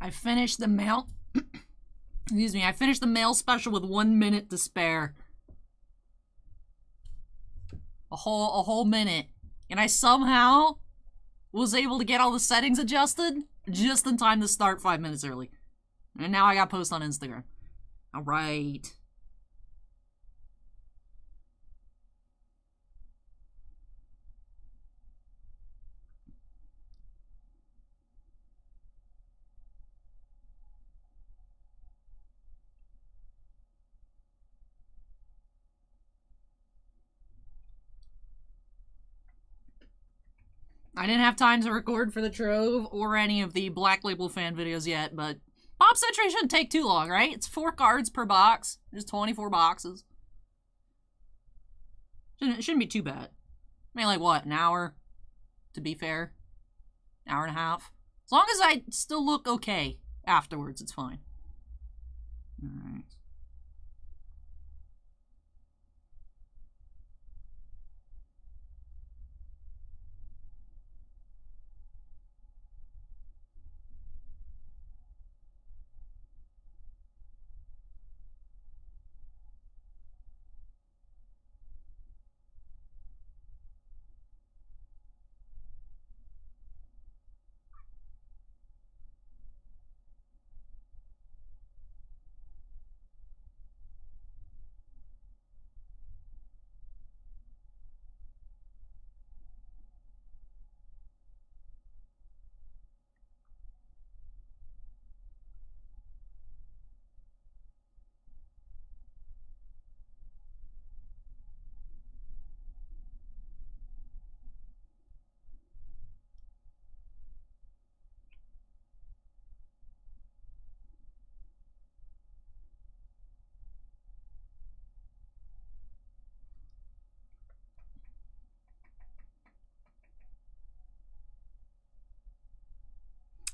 I finished the mail. Excuse me. I finished the mail special with 1 minute to spare. A whole minute. And I somehow was able to get all the settings adjusted just in time to start 5 minutes early. And now I got post on Instagram. Alright. I didn't have time to record for the Trove or any of the Black Label fan videos yet, but Pop Century shouldn't take too long, right? It's 4 cards per box. There's 24 boxes. It shouldn't be too bad. I mean, like, what, an hour? To be fair? Hour and a half? As long as I still look okay afterwards, it's fine. Alright.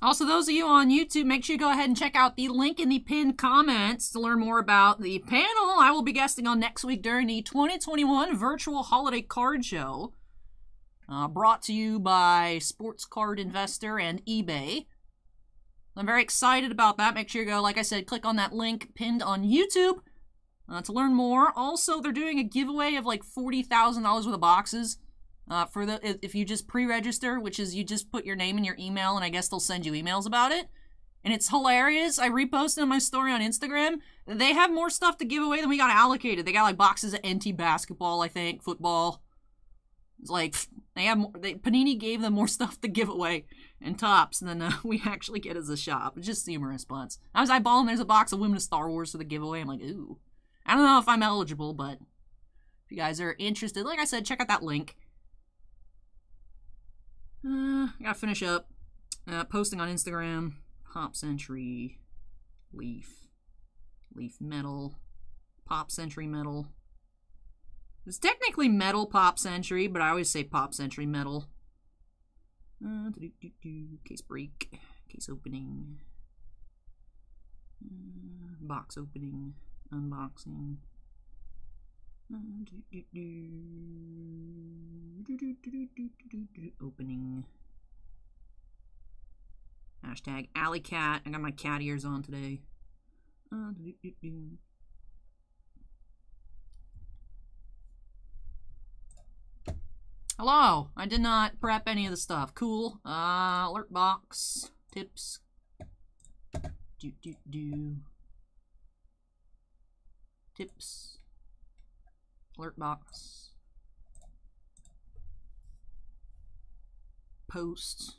Also, those of you on YouTube, make sure you go ahead and check out the link in the pinned comments to learn more about the panel I will be guesting on next week during the 2021 Virtual Holiday Card Show. Brought to you by Sports Card Investor and eBay. I'm very excited about that. Make sure you go, like I said, click on that link pinned on YouTube to learn more. Also, they're doing a giveaway of like $40,000 worth of boxes. If you just pre-register, which is you just put your name and your email, and I guess they'll send you emails about it. And it's hilarious. I reposted on my story on Instagram. They have more stuff to give away than we got allocated. They got like boxes of NT basketball, I think, football. It's like Panini gave them more stuff to give away and tops than we actually get as a shop. It's just humorous, but I was eyeballing. There's a box of Women of Star Wars for the giveaway. I'm like, ooh, I don't know if I'm eligible, but if you guys are interested, like I said, check out that link. I gotta finish up posting on Instagram. Pop Century, Leaf Metal, Pop Century Metal. It's technically Metal Pop Century, but I always say Pop Century Metal. Case break, case opening, box opening, unboxing. Opening. Hashtag Alley Cat. I got my cat ears on today. Hello. I did not prep any of the stuff. Cool. Alert box. Tips. Tips. Alert box. Post.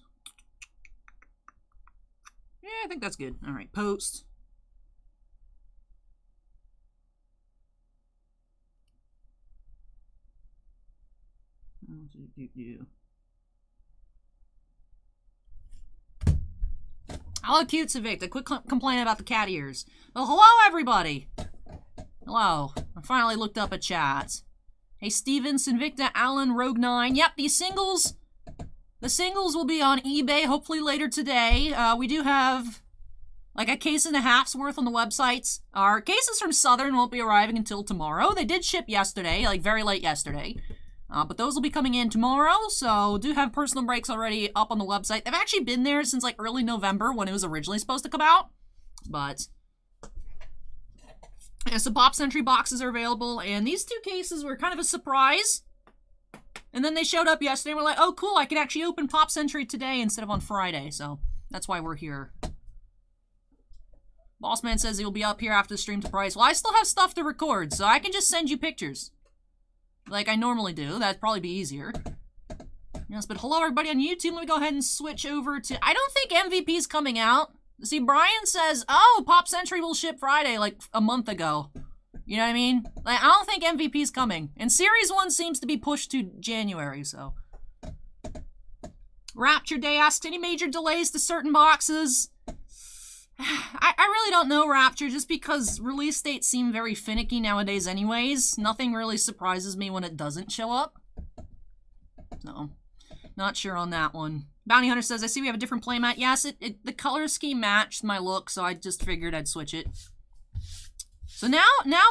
Yeah, I think that's good. Alright, post. Hello, cute Civic. Quit complaining about the cat ears. Well, hello, everybody. Hello. I finally looked up a chat. Hey, Steven, Sinvicta, Alan, Rogue9. Yep, the singles will be on eBay hopefully later today. We do have like a case and a half's worth on the websites. Our cases from Southern won't be arriving until tomorrow. They did ship yesterday, like very late yesterday. But those will be coming in tomorrow, so do have personal breaks already up on the website. They've actually been there since like early November when it was originally supposed to come out. But yeah, so Pop Century boxes are available, and these two cases were kind of a surprise. And then they showed up yesterday and we're like, oh cool, I can actually open Pop Century today instead of on Friday, so that's why we're here. Bossman says he'll be up here after the stream to price. Well, I still have stuff to record, so I can just send you pictures. Like I normally do. That'd probably be easier. Yes, but hello everybody on YouTube. Let me go ahead and switch over to... I don't think MVP's coming out. See, Brian says, oh, Pop Century will ship Friday, like a month ago. You know what I mean? Like, I don't think MVP's coming. And Series 1 seems to be pushed to January, so... Rapture Day asks, any major delays to certain boxes? I really don't know, Rapture, just because release dates seem very finicky nowadays anyways. Nothing really surprises me when it doesn't show up. So, not sure on that one. Bounty Hunter says, I see we have a different playmat. Yes, the color scheme matched my look, so I just figured I'd switch it. So now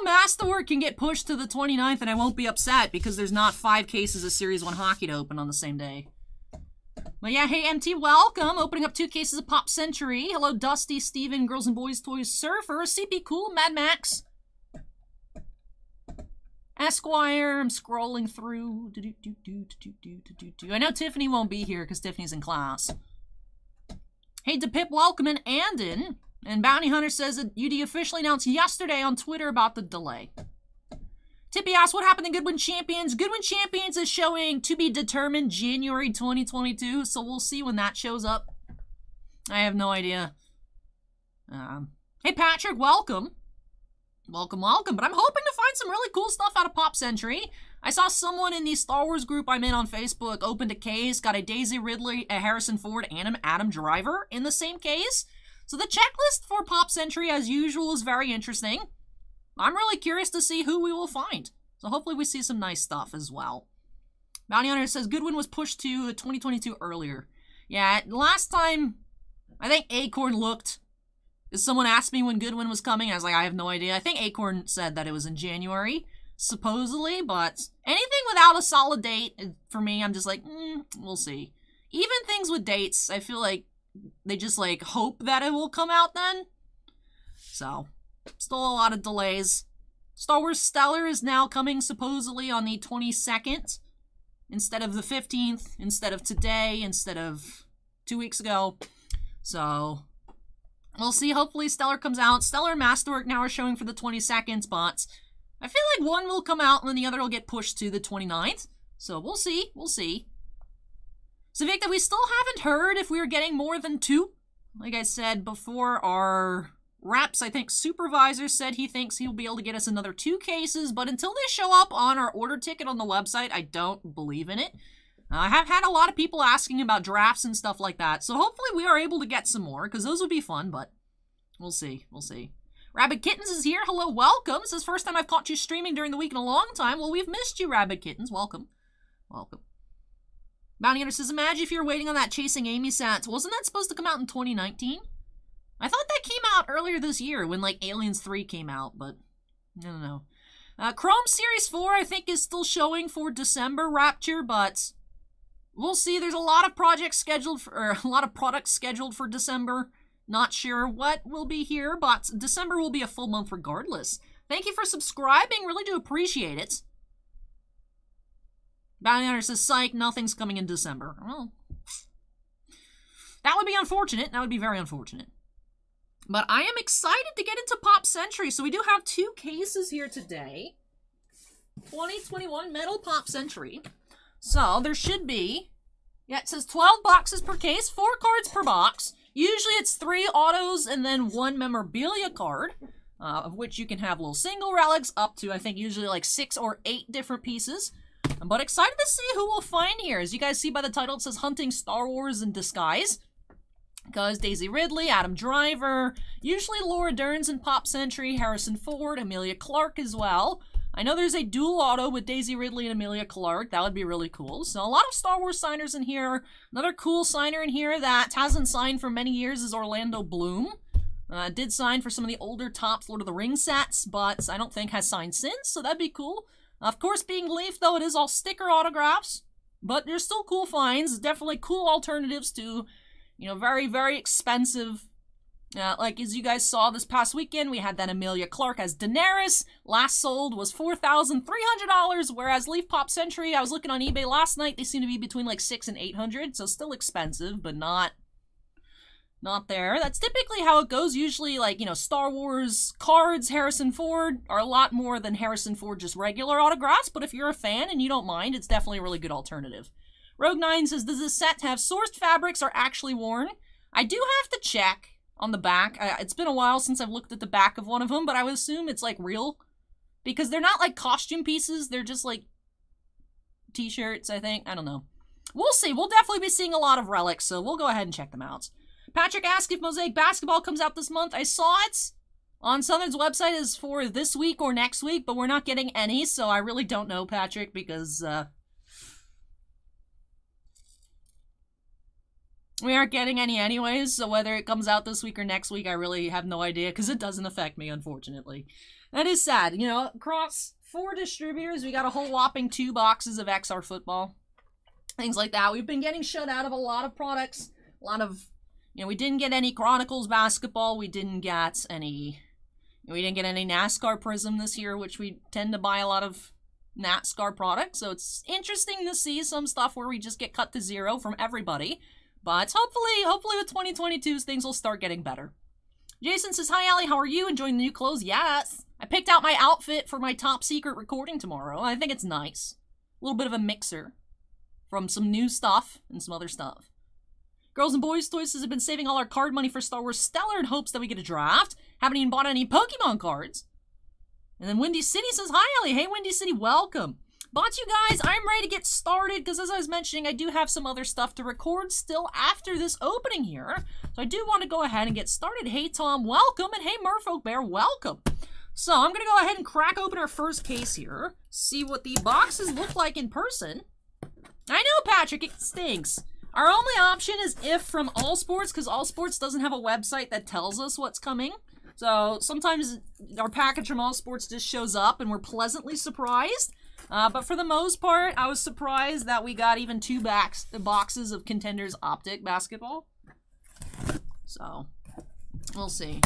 Masterwork can get pushed to the 29th, and I won't be upset because there's not 5 cases of Series 1 hockey to open on the same day. But yeah, hey MT, welcome. Opening up 2 cases of Pop Century. Hello, Dusty, Steven, Girls and Boys Toys, Surfer, CP Cool, Mad Max, Esquire. I'm scrolling through. I know Tiffany won't be here because Tiffany's in class. Hey, DePip, welcome, and Andon. And Bounty Hunter says that UD officially announced yesterday on Twitter about the delay. Tippy asks, what happened to Goodwin Champions? Goodwin Champions is showing to be determined January 2022, so we'll see when that shows up. I have no idea. Hey, Patrick, welcome. Welcome, welcome. But I'm hoping to find some really cool stuff out of Pop Century. I saw someone in the Star Wars group I'm in on Facebook opened a case, got a Daisy Ridley, a Harrison Ford, and an Adam Driver in the same case. So the checklist for Pop Century, as usual, is very interesting. I'm really curious to see who we will find. So hopefully we see some nice stuff as well. Bounty Hunter says Goodwin was pushed to 2022 earlier. Yeah, last time, I think Acorn looked. Someone asked me when Goodwin was coming. I was like, I have no idea. I think Acorn said that it was in January, supposedly. But anything without a solid date, for me, I'm just like, we'll see. Even things with dates, I feel like they just like hope that it will come out then. So... still a lot of delays. Star Wars Stellar is now coming supposedly on the 22nd instead of the 15th, instead of today, instead of 2 weeks ago. So we'll see. Hopefully Stellar comes out. Stellar and Masterwork now are showing for the 22nd, but I feel like one will come out and then the other will get pushed to the 29th. So we'll see. We'll see. So Victor, we still haven't heard if we are getting more than 2. Like I said before, our Raps, I think, supervisor said he thinks he'll be able to get us another 2 cases, but until they show up on our order ticket on the website, I don't believe in it. I have had a lot of people asking about drafts and stuff like that, so hopefully we are able to get some more, because those would be fun, but we'll see, we'll see. Rabbit Kittens is here. Hello, welcome. This is the first time I've caught you streaming during the week in a long time. Well, we've missed you, Rabbit Kittens. Welcome. Welcome. Bounty Hunter says, imagine if you're waiting on that Chasing Amy set. Wasn't that supposed to come out in 2019? I thought that came out earlier this year when, like, Aliens 3 came out, but I don't know. Chrome Series 4, I think, is still showing for December, Rapture, but we'll see. There's a lot of projects scheduled for, or a lot of products scheduled for December. Not sure what will be here, but December will be a full month regardless. Thank you for subscribing. Really do appreciate it. Bounty Hunter says, psych, nothing's coming in December. Well, that would be unfortunate. That would be very unfortunate. But I am excited to get into Pop Century. So we do have 2 cases here today. 2021 Metal Pop Century. So there should be, yeah, it says 12 boxes per case, 4 cards per box. Usually it's 3 autos and then 1 memorabilia card, of which you can have little single relics up to, I think, usually like 6 or 8 different pieces. But excited to see who we'll find here. As you guys see by the title, it says Hunting Star Wars in Disguise. Because Daisy Ridley, Adam Driver, usually Laura Dern's in Pop Century, Harrison Ford, Emilia Clarke as well. I know there's a dual auto with Daisy Ridley and Emilia Clarke. That would be really cool. So a lot of Star Wars signers in here. Another cool signer in here that hasn't signed for many years is Orlando Bloom. Did sign for some of the older Topps Lord of the Rings sets, but I don't think has signed since, so that'd be cool. Of course, being Leaf, though, it is all sticker autographs, but there's still cool finds. Definitely cool alternatives to, you know, very, very expensive. Like, as you guys saw this past weekend, we had that Emilia Clarke as Daenerys. Last sold was $4,300, whereas Leaf Pop Century, I was looking on eBay last night, they seem to be between like $600 and $800, so still expensive, but not there. That's typically how it goes. Usually, like, you know, Star Wars cards, Harrison Ford, are a lot more than Harrison Ford just regular autographs, but if you're a fan and you don't mind, it's definitely a really good alternative. Rogue9 says, does this set have sourced fabrics or actually worn? I do have to check on the back. It's been a while since I've looked at the back of one of them, but I would assume it's like real, because they're not like costume pieces. They're just like t-shirts, I think. I don't know. We'll see. We'll definitely be seeing a lot of relics, so we'll go ahead and check them out. Patrick asked if Mosaic Basketball comes out this month. I saw it on Southern's website is for this week or next week, but we're not getting any, so I really don't know, Patrick, because we aren't getting any anyways, so whether it comes out this week or next week, I really have no idea, because it doesn't affect me, unfortunately. That is sad. You know, across 4 distributors, we got a whole whopping 2 boxes of XR football. Things like that. We've been getting shut out of a lot of products, a lot of... You know, we didn't get any Chronicles basketball. We didn't get any NASCAR Prism this year, which we tend to buy a lot of NASCAR products. So it's interesting to see some stuff where we just get cut to zero from everybody. But hopefully with 2022, things will start getting better. Jason says, hi, Allie, how are you? Enjoying the new clothes? Yes. I picked out my outfit for my top secret recording tomorrow. I think it's nice. A little bit of a mixer from some new stuff and some other stuff. Girls and Boys Toys says, I've been saving all our card money for Star Wars Stellar in hopes that we get a draft. Haven't even bought any Pokemon cards. And then Windy City says, hi, Ellie. Hey, Windy City, welcome. But you guys, I'm ready to get started because as I was mentioning, I do have some other stuff to record still after this opening here. So I do want to go ahead and get started. Hey, Tom, welcome. And hey, Merfolk Bear, welcome. So I'm going to go ahead and crack open our first case here. See what the boxes look like in person. I know, Patrick, it stinks. Our only option is if from All Sports, because All Sports doesn't have a website that tells us what's coming. So sometimes our package from All Sports just shows up and we're pleasantly surprised. But for the most part, I was surprised that we got even 2 boxes of Contenders Optic basketball. So, we'll see.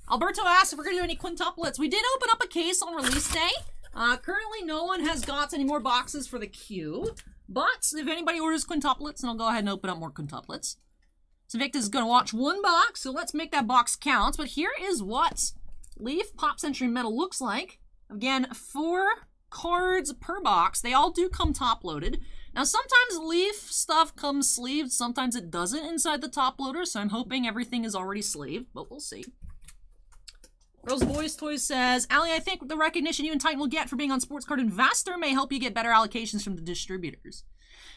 Alberto asked if we're going to do any quintuplets. We did open up a case on release day. Currently, no one has got any more boxes for the queue. But if anybody orders quintuplets, then I'll go ahead and open up more quintuplets. So Victor is going to watch 1 box, so let's make that box count. But here is what Leaf Pop Century Metal looks like. Again, 4 cards per box. They all do come top-loaded. Now, sometimes Leaf stuff comes sleeved, sometimes it doesn't inside the top loader, so I'm hoping everything is already sleeved, but we'll see. Girls Boys Toys says, Allie, I think the recognition you and Titan will get for being on Sports Card Investor may help you get better allocations from the distributors.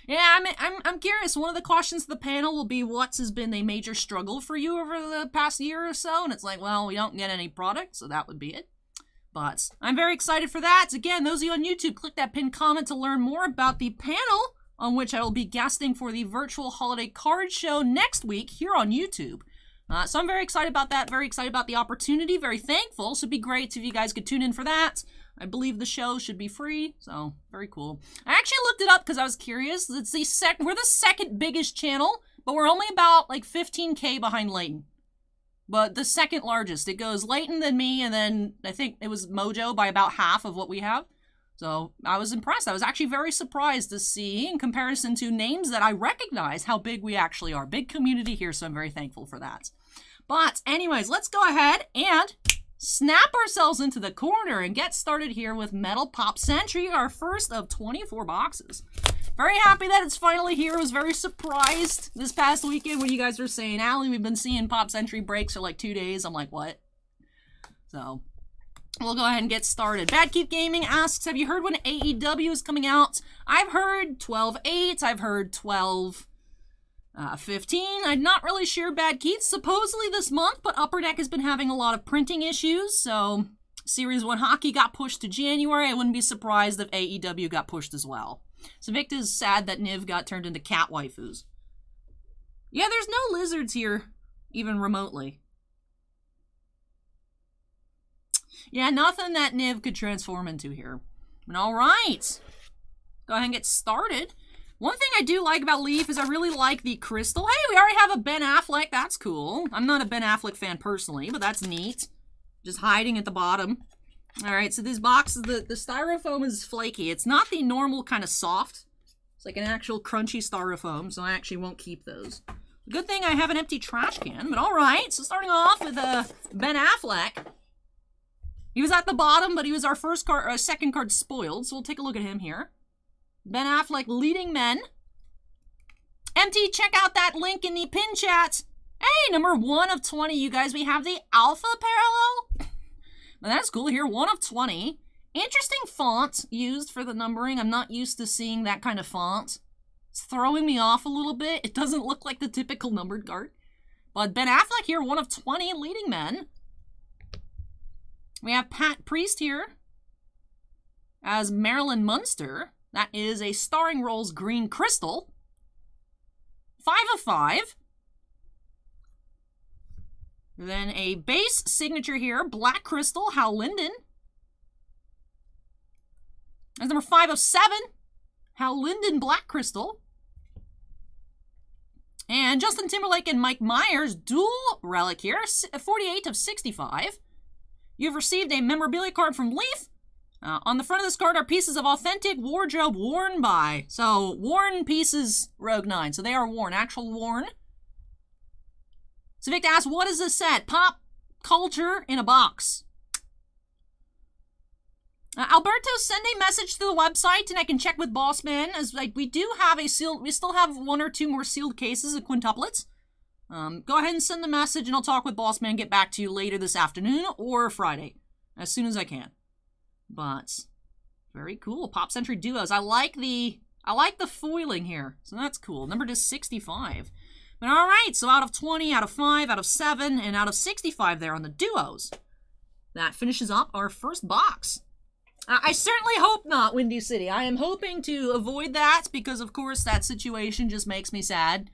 Yeah, I'm curious. One of the questions of the panel will be what has been a major struggle for you over the past year or so, and it's like, well, we don't get any product, so that would be it. But I'm very excited for that. Again, those of you on YouTube, click that pinned comment to learn more about the panel on which I will be guesting for the virtual holiday card show next week here on YouTube. So I'm very excited about that, very excited about the opportunity, very thankful. So it'd be great if you guys could tune in for that. I believe the show should be free, so very cool. I actually looked it up because I was curious. It's we're the second biggest channel, but we're only about like 15K behind Layton. But the second largest. It goes Layton, then me, and then I think it was Mojo by about half of what we have. So I was impressed. I was actually very surprised to see, in comparison to names that I recognize, how big we actually are. Big community here, so I'm very thankful for that. But anyways, let's go ahead and snap ourselves into the corner and get started here with Metal Pop Century, our first of 24 boxes. Very happy that it's finally here. I was very surprised this past weekend when you guys were saying, Allie, we've been seeing Pop Century breaks for like 2 days. I'm like, what? So we'll go ahead and get started. Bad Keith Gaming asks, have you heard when AEW is coming out? I've heard 12/8. I've heard 12/15. I'm not really sure, Bad Keith. Supposedly this month, but Upper Deck has been having a lot of printing issues, so Series 1 Hockey got pushed to January. I wouldn't be surprised if AEW got pushed as well. So Victor's sad that Niv got turned into cat waifus. Yeah, there's no lizards here, even remotely. Yeah, nothing that Niv could transform into here. All right. Go ahead and get started. One thing I do like about Leaf is I really like the crystal. Hey, we already have a Ben Affleck. That's cool. I'm not a Ben Affleck fan personally, but that's neat. Just hiding at the bottom. All right, so this box, the styrofoam is flaky. It's not the normal kind of soft. It's like an actual crunchy styrofoam, so I actually won't keep those. Good thing I have an empty trash can, but all right. So starting off with Ben Affleck. He was at the bottom, but he was our second card spoiled, so we'll take a look at him here. Ben Affleck, Leading Men. Empty, check out that link in the pin chat. Hey, number 1 of 20, you guys. We have the Alpha Parallel. Now that's cool here, 1 of 20. Interesting font used for the numbering. I'm not used to seeing that kind of font. It's throwing me off a little bit. It doesn't look like the typical numbered card. But Ben Affleck here, 1 of 20, Leading Men. We have Pat Priest here as Marilyn Munster. That is a starring roles green crystal. 5 of 5. Then a base signature here, black crystal, Hal Linden. That's number 5 of 7. Hal Linden, black crystal. And Justin Timberlake and Mike Myers, dual relic here, 48 of 65. You've received a memorabilia card from Leaf. On the front of this card are pieces of authentic wardrobe worn by. So, worn pieces, Rogue 9. So they are worn, actual worn. So Victor asks, what is this set? Pop culture in a box. Alberto, send a message to the website and I can check with Bossman. As like we do have a sealed, we still have 1 or 2 more sealed cases of quintuplets. Go ahead and send the message and I'll talk with Bossman and get back to you later this afternoon or Friday. As soon as I can. But very cool. Pop Century Duos. I like the foiling here. So that's cool. Number to 65. But all right, so out of 20, out of 5, out of 7, and out of 65 there on the duos. That finishes up our first box. I certainly hope not, Windy City. I am hoping to avoid that because, of course, that situation just makes me sad.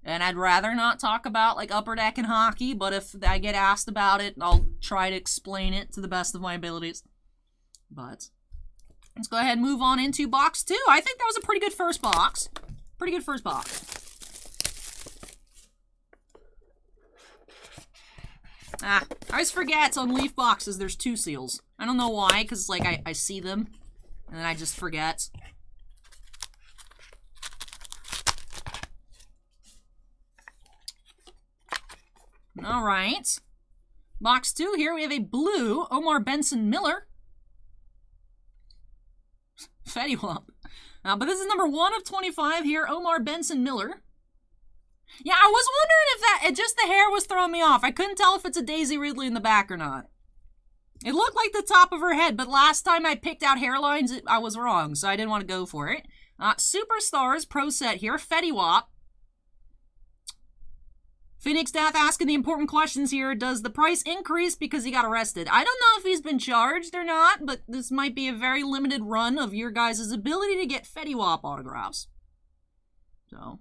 And I'd rather not talk about, like, Upper Deck and hockey, but if I get asked about it, I'll try to explain it to the best of my abilities. But let's go ahead and move on into box 2. I think that was a pretty good first box. Pretty good first box. I always forget on Leaf boxes there's 2 seals. I don't know why, because like I see them, and then I just forget. All right. Box 2 here, we have a blue Omar Benson Miller. Fetty Wap. But this is number 1 of 25 here, Omar Benson Miller. Yeah, I was wondering if just the hair was throwing me off. I couldn't tell if it's a Daisy Ridley in the back or not. It looked like the top of her head, but last time I picked out hairlines, I was wrong, so I didn't want to go for it. Superstars Pro Set here, Fetty Wap. Phoenix Death asking the important questions here. Does the price increase because he got arrested? I don't know if he's been charged or not, but this might be a very limited run of your guys' ability to get Fetty Wap autographs. So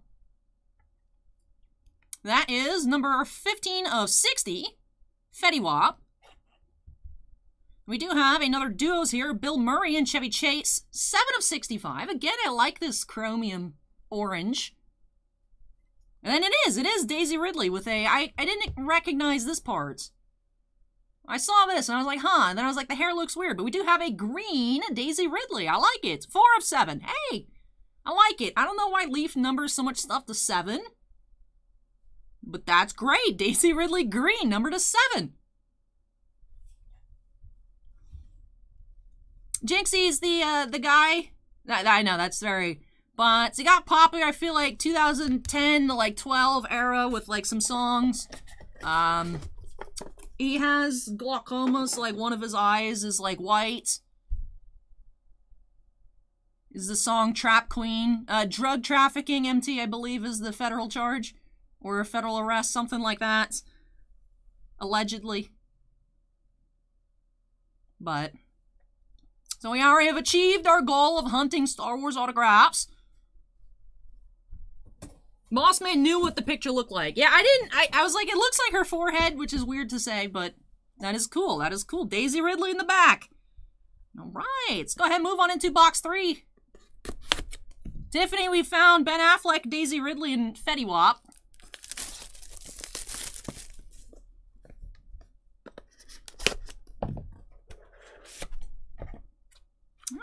that is number 15 of 60, Fetty Wap. We do have another duos here, Bill Murray and Chevy Chase, 7 of 65. Again, I like this chromium orange. And then it is Daisy Ridley with a, I didn't recognize this part. I saw this and I was like, huh, and then I was like, the hair looks weird, but we do have a green Daisy Ridley. I like it. 4 of 7. Hey, I like it. I don't know why Leaf numbers so much stuff to 7. But that's great. Daisy Ridley green, number to 7. Jinxie's the guy. I know, that's very... But he got popular, I feel like, 2010 to, like, 12 era with, like, some songs. He has glaucoma, so, like, one of his eyes is, like, white. Is the song Trap Queen. Drug trafficking, MT, I believe, is the federal charge. Or a federal arrest, something like that. Allegedly. But... So we already have achieved our goal of hunting Star Wars autographs. Mossman knew what the picture looked like. Yeah, I was like, it looks like her forehead, which is weird to say, but that is cool. That is cool. Daisy Ridley in the back. All right, let's go ahead and move on into box 3. Tiffany, we found Ben Affleck, Daisy Ridley, and Fetty Wap.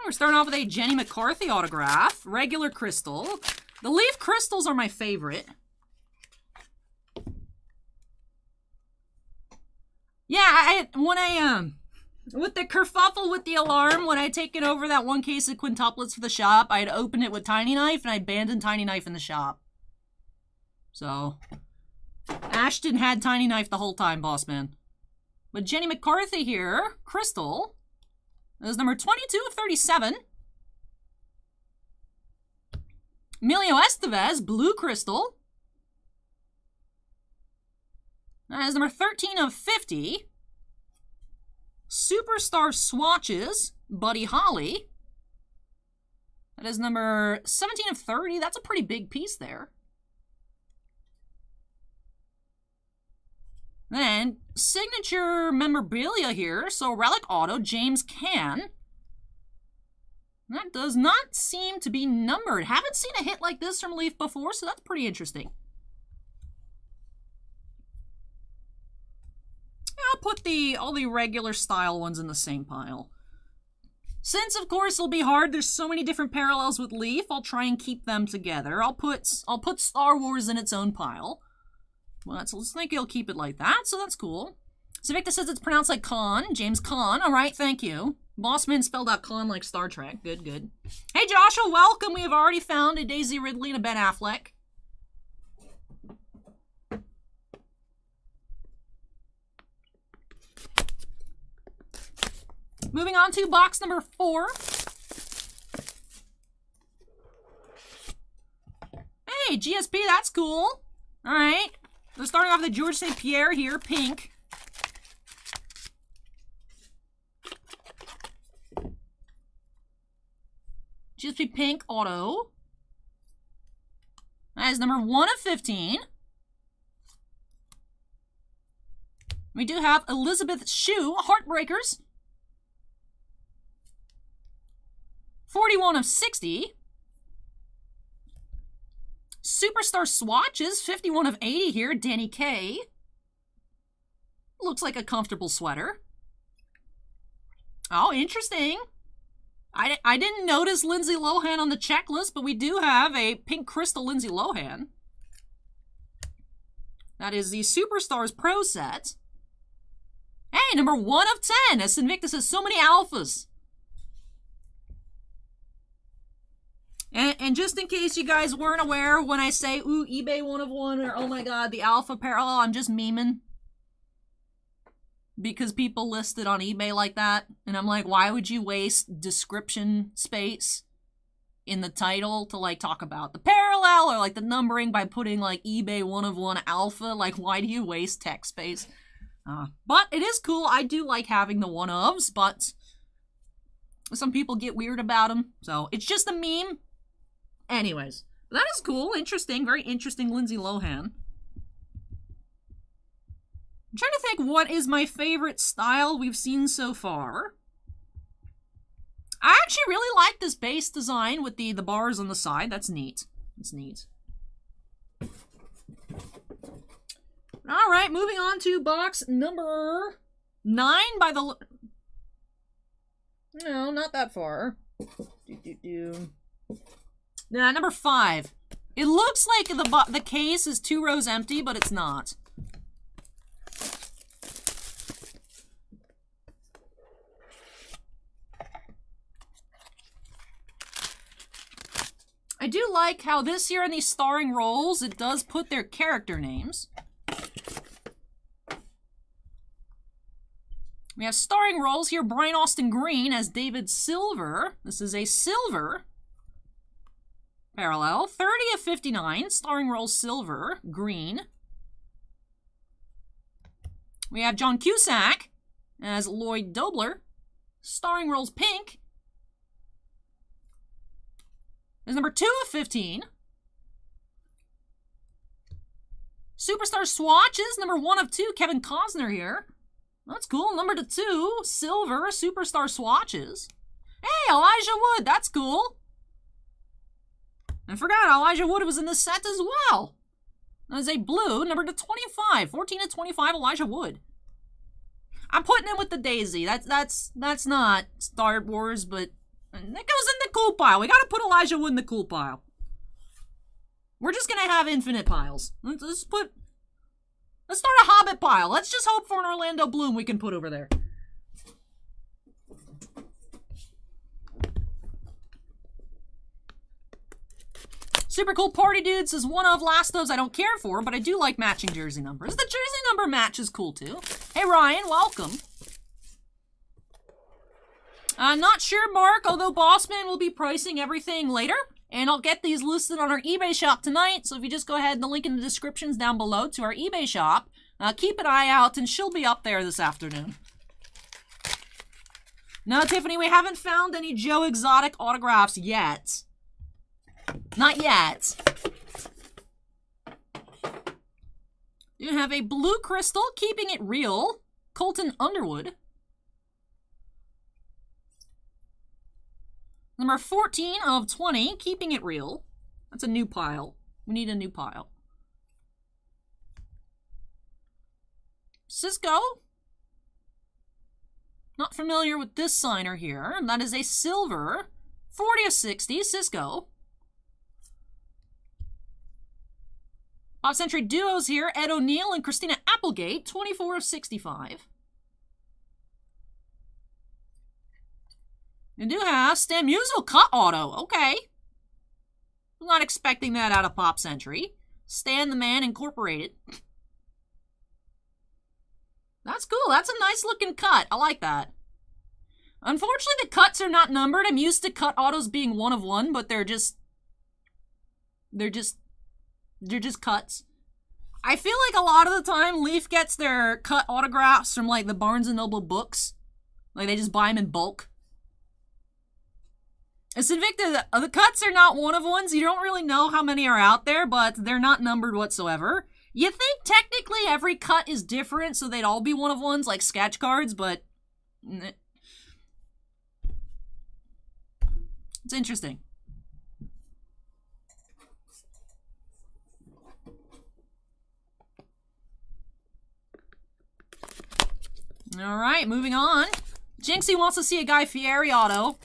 We're starting off with a Jenny McCarthy autograph. Regular crystal. The leaf crystals are my favorite. Yeah, with the kerfuffle with the alarm, when I had taken over that one case of quintuplets for the shop, I'd open it with Tiny Knife, and I abandoned Tiny Knife in the shop. So, Ashton had Tiny Knife the whole time, boss man. But Jenny McCarthy here, crystal, is number 22 of 37. Emilio Estevez, blue crystal. That is number 13 of 50. Superstar swatches, Buddy Holly. That is number 17 of 30. That's a pretty big piece there. Then, signature memorabilia here. So, relic auto, James Caan. That does not seem to be numbered. Haven't seen a hit like this from Leaf before, so that's pretty interesting. I'll put all the regular style ones in the same pile. Since, of course, it'll be hard, there's so many different parallels with Leaf, I'll try and keep them together. I'll put Star Wars in its own pile. Well, so let's think he'll keep it like that, so that's cool. Savicta says it's pronounced like Khan. James Caan. All right, thank you. Bossman spelled out Khan like Star Trek. Good, good. Hey, Joshua, welcome. We have already found a Daisy Ridley and a Ben Affleck. Moving on to box number 4. Hey, GSP, that's cool. All right. We're starting off with the George St. Pierre here, pink. GSP pink auto. That is number 1 of 15. We do have Elizabeth Shue, Heartbreakers. 41 of 60. Superstar swatches, 51 of 80 here, Danny Kaye. Looks like a comfortable sweater. Oh, interesting. I didn't notice Lindsay Lohan on the checklist, but we do have a pink crystal Lindsay Lohan. That is the Superstars Pro set. Hey, number 1 of 10. As Invictus has so many alphas. And just in case you guys weren't aware, when I say, ooh, eBay 1 of 1, or oh my god, the alpha parallel, I'm just memeing. Because people list it on eBay like that. And I'm like, why would you waste description space in the title to, like, talk about the parallel or, like, the numbering by putting, like, eBay 1 of 1 alpha? Like, why do you waste text space? But it is cool. I do like having the 1-ofs, but some people get weird about them. So, it's just a meme. Anyways, that is cool, interesting, very interesting Lindsay Lohan. I'm trying to think what is my favorite style we've seen so far. I actually really like this base design with the bars on the side. That's neat. That's neat. All right, moving on to box number 9 by the... No, not that far. Nah, number 5. It looks like the case is 2 rows empty, but it's not. I do like how this year in these starring roles, it does put their character names. We have starring roles here, Brian Austin Green as David Silver. This is a silver parallel. 30 of 59, starring role silver, green. We have John Cusack as Lloyd Dobler, starring roles pink. There's number 2 of 15. Superstar swatches, number 1 of 2, Kevin Costner here. That's cool. Number 2, silver, superstar swatches. Hey, Elijah Wood, that's cool. I forgot Elijah Wood was in this set as well. That is a blue, number to 25, 14 to 25, Elijah Wood. I'm putting him with the Daisy. That's not Star Wars, but that goes in the cool pile. We gotta put Elijah Wood in the cool pile. We're just gonna have infinite piles. Let's start a Hobbit pile. Let's just hope for an Orlando Bloom we can put over there. Super Cool Party Dude says, one of last ofs I don't care for, but I do like matching jersey numbers. The jersey number match is cool too. Hey Ryan, welcome. Not sure, Mark, although Bossman will be pricing everything later. And I'll get these listed on our eBay shop tonight. So if you just go ahead, the link in the descriptions down below to our eBay shop. Keep an eye out, and she'll be up there this afternoon. No, Tiffany, we haven't found any Joe Exotic autographs yet. Not yet. You have a blue crystal, keeping it real. Colton Underwood. Number 14 of 20, keeping it real. That's a new pile. We need a new pile. Cisco. Not familiar with this signer here. That is a silver. 40 of 60, Cisco. Pop Century duos here. Ed O'Neill and Christina Applegate. 24 of 65. You do have Stan Musial cut auto. Okay. I'm not expecting that out of Pop Century. Stan the Man Incorporated. That's cool. That's a nice looking cut. I like that. Unfortunately, the cuts are not numbered. I'm used to cut autos being 1 of 1, but they're just cuts. I feel like a lot of the time Leaf gets their cut autographs from like the Barnes & Noble books. Like they just buy them in bulk. It's Invicta, the cuts are not 1 of 1s. You don't really know how many are out there, but they're not numbered whatsoever. You think technically every cut is different, so they'd all be 1 of 1s like sketch cards, but it's interesting. All right, moving on. Jinxie wants to see a Guy Fieri auto.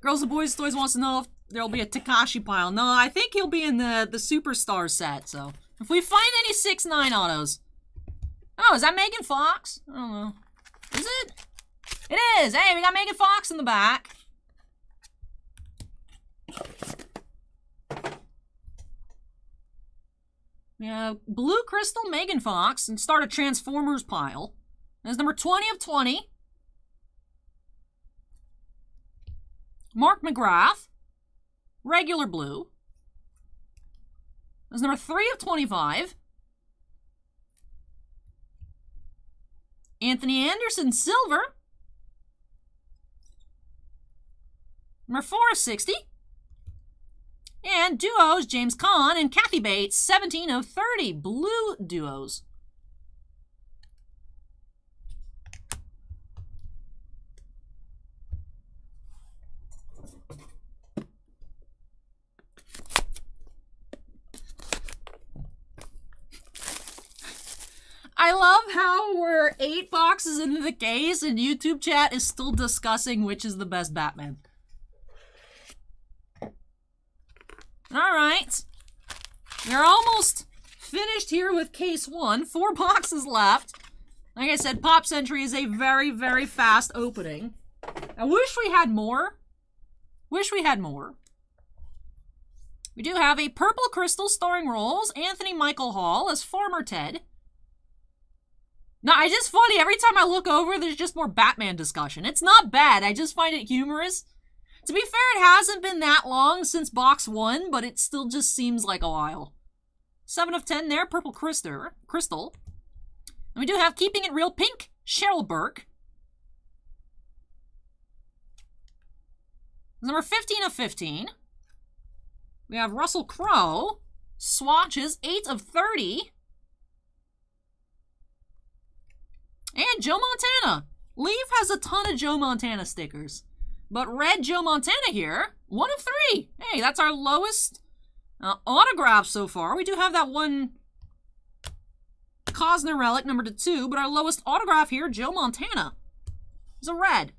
Girls and Boys Toys wants to know if there'll be a Takashi pile. No, I think he'll be in the Superstar set, so. If we find any 6-9 autos. Oh, is that Megan Fox? I don't know. Is it? It is! Hey, we got Megan Fox in the back. We have Blue Crystal Megan Fox and start a Transformers pile. That's number 20 of 20. Mark McGrath. Regular blue. That's number 3 of 25. Anthony Anderson Silver. Number 4 of 60. And duos, James Caan and Kathy Bates, 17 of 30. Blue duos. I love how we're 8 boxes into the case and YouTube chat is still discussing which is the best Batman. Alright. We're almost finished here with case 1. 4 boxes left. Like I said, Pop Century is a very, very fast opening. I wish we had more. Wish we had more. We do have a Purple Crystal starring roles. Anthony Michael Hall as Farmer Ted. No, it's just funny. Every time I look over, there's just more Batman discussion. It's not bad. I just find it humorous. To be fair, it hasn't been that long since box 1, but it still just seems like a while. 7 of 10 there, Purple Crystal. And we do have Keeping It Real Pink, Cheryl Burke. Number 15 of 15. We have Russell Crowe. Swatches, 8 of 30. And Joe Montana. Leaf has a ton of Joe Montana stickers. But red Joe Montana here, 1 of 3. Hey, that's our lowest autograph so far. We do have that one Cosner relic, number 2, but our lowest autograph here, Joe Montana, is a red.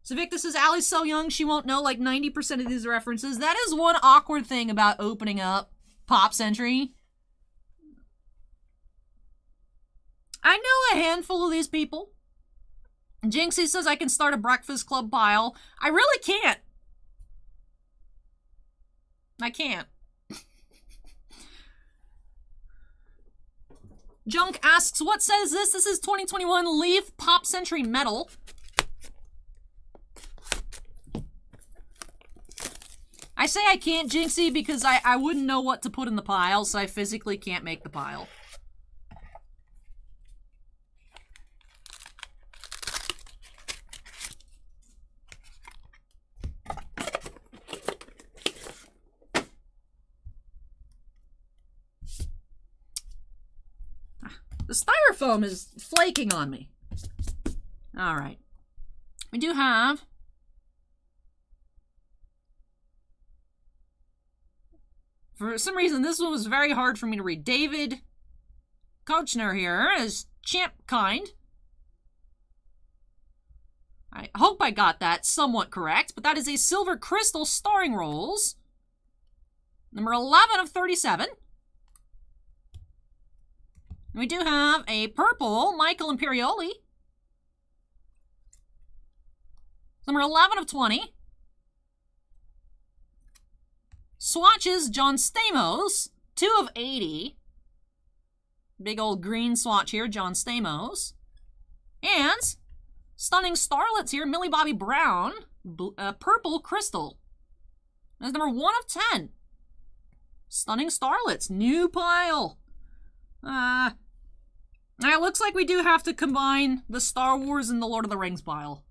So Victor says, Allie's so young she won't know like 90% of these references. That is one awkward thing about opening up Pop Century. I know a handful of these people. Jinxie says I can start a Breakfast Club pile. I really can't. I can't. Junk asks, what says this? This is 2021 Leaf Pop Century Metal. I say I can't, Jinxie, because I wouldn't know what to put in the pile, so I physically can't make the pile. The styrofoam is flaking on me. All right. We do have... For some reason, this one was very hard for me to read. David Kochner here is Champ Kind. I hope I got that somewhat correct, but that is a Silver Crystal Starring Rolls. Number 11 of 37. We do have a purple Michael Imperioli. Number 11 of 20. Swatches, John Stamos, 2 of 80. Big old green swatch here, John Stamos. And Stunning Starlets here, Millie Bobby Brown, purple crystal. That's number 1 of 10. Stunning Starlets, new pile. It looks like we do have to combine the Star Wars and the Lord of the Rings pile.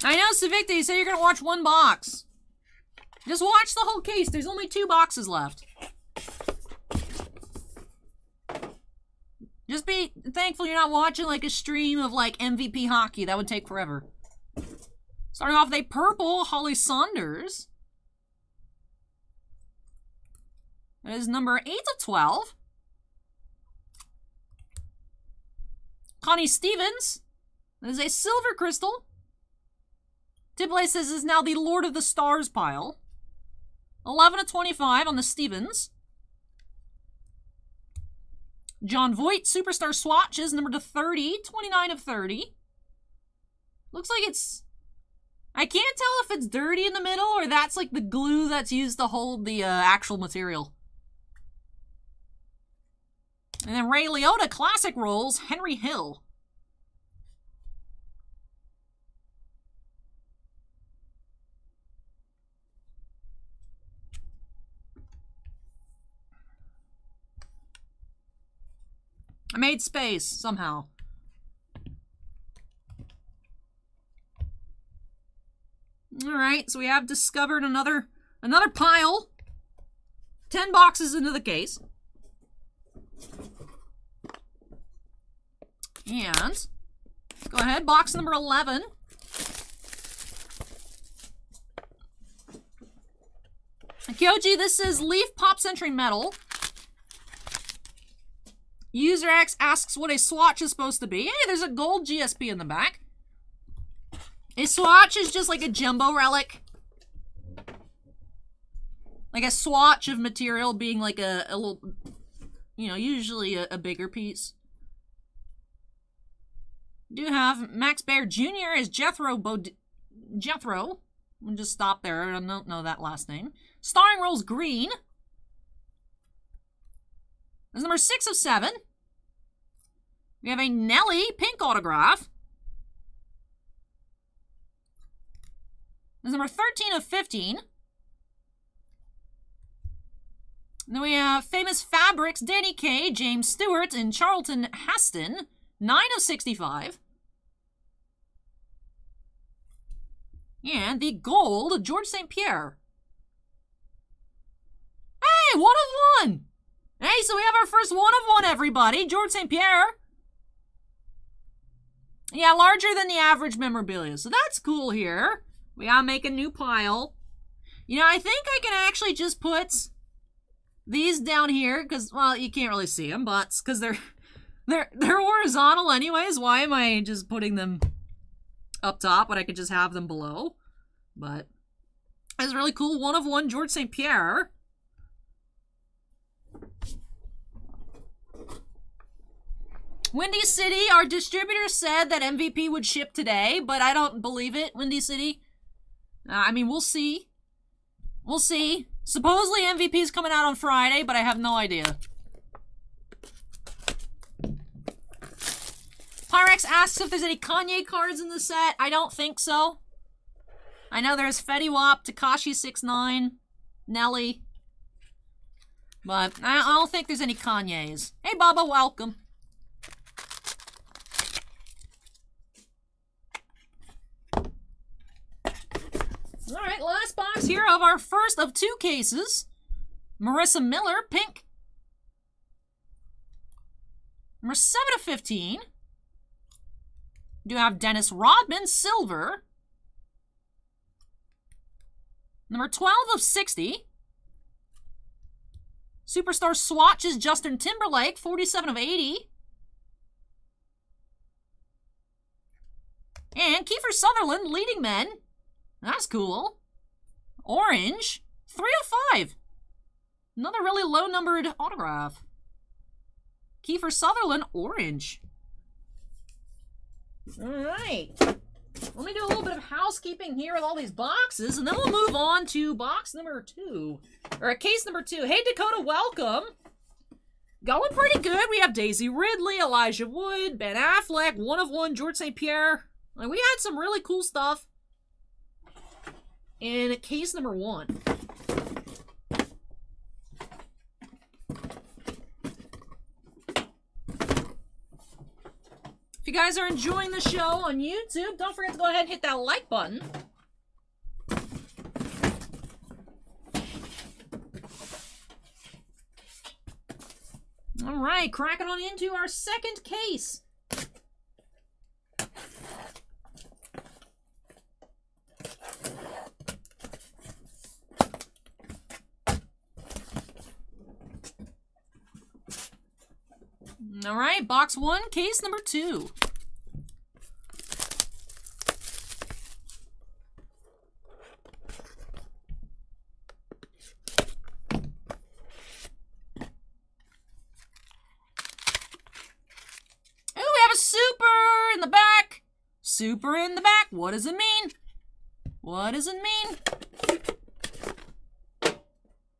I know, Savicta, you say you're going to watch 1 box. Just watch the whole case. There's only 2 boxes left. Just be thankful you're not watching like a stream of like MVP hockey. That would take forever. Starting off with a purple Holly Saunders. That is number 8 of 12. Connie Stevens. That is a silver crystal. Tipley says is now the Lord of the Stars pile. 11 of 25 on the Stevens. John Voight, Superstar Swatches, number 30, 29 of 30. Looks like it's... I can't tell if it's dirty in the middle or that's like the glue that's used to hold the actual material. And then Ray Liotta, Classic Rolls, Henry Hill. I made space, somehow. Alright, so we have discovered another pile. 10 boxes into the case. And, go ahead, box number 11. Kyoji, this is Leaf Pop Century Metal. User X asks what a swatch is supposed to be. Hey, there's a gold GSP in the back. A swatch is just like a jumbo relic. Like a swatch of material being like a little, you know, usually a bigger piece. Do have Max Baer Jr. as Jethro. We'll just stop there. I don't know that last name. Starring Rolls Green. That's number 6 of 7. We have a Nelly pink autograph. That's number 13 of 15. Then we have Famous Fabrics, Danny Kaye, James Stewart, and Charlton Heston. 9/65. And the gold, George St. Pierre. Hey, 1/1! Hey, so we have our first 1/1, everybody. George St. Pierre. Yeah, larger than the average memorabilia. So that's cool here. We gotta make a new pile. You know, I think I can actually just put these down here because, well, you can't really see them, but because they're horizontal anyways. Why am I just putting them up top when I could just have them below? But that's really cool. 1/1 George St. Pierre. Windy City, our distributor said that MVP would ship today, but I don't believe it, Windy City. I mean, we'll see. We'll see. Supposedly MVP is coming out on Friday, but I have no idea. Pyrex asks if there's any Kanye cards in the set. I don't think so. I know there's Fetty Wap, Tekashi 6ix9ine, Nelly. But I don't think there's any Kanyes. Hey, Bubba, welcome. Alright, last box here of our first of 2 cases. Marissa Miller, pink. Number 7/15. We do have Dennis Rodman, silver. Number 12/60. Superstar swatches, Justin Timberlake, 47/80. And Kiefer Sutherland, leading men. That's cool. Orange, 3/5. Another really low-numbered autograph. Kiefer Sutherland, orange. All right. Let me do a little bit of housekeeping here with all these boxes, and then we'll move on to box number 2. Or case number 2. Hey, Dakota, welcome. Going pretty good. We have Daisy Ridley, Elijah Wood, Ben Affleck, 1/1 George St. Pierre. Like, we had some really cool stuff in case number 1. If you guys are enjoying the show on YouTube, don't forget to go ahead and hit that like button. All right, cracking on into our second case. All right, box 1, case number 2. Oh, we have a super in the back. Super in the back. What does it mean? What does it mean?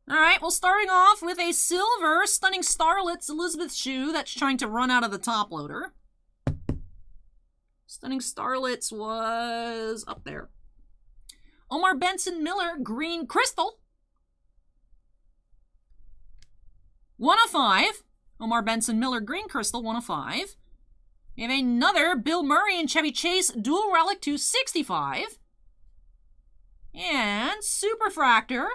All right, well, starting off with a silver Stunning Starlets Elizabeth shoe that's trying to run out of the top loader. Stunning Starlets was up there. Omar Benson Miller, green crystal. 1/5. Omar Benson Miller, green crystal, 1/5. We have another Bill Murray and Chevy Chase dual relic, 265. And Superfractor.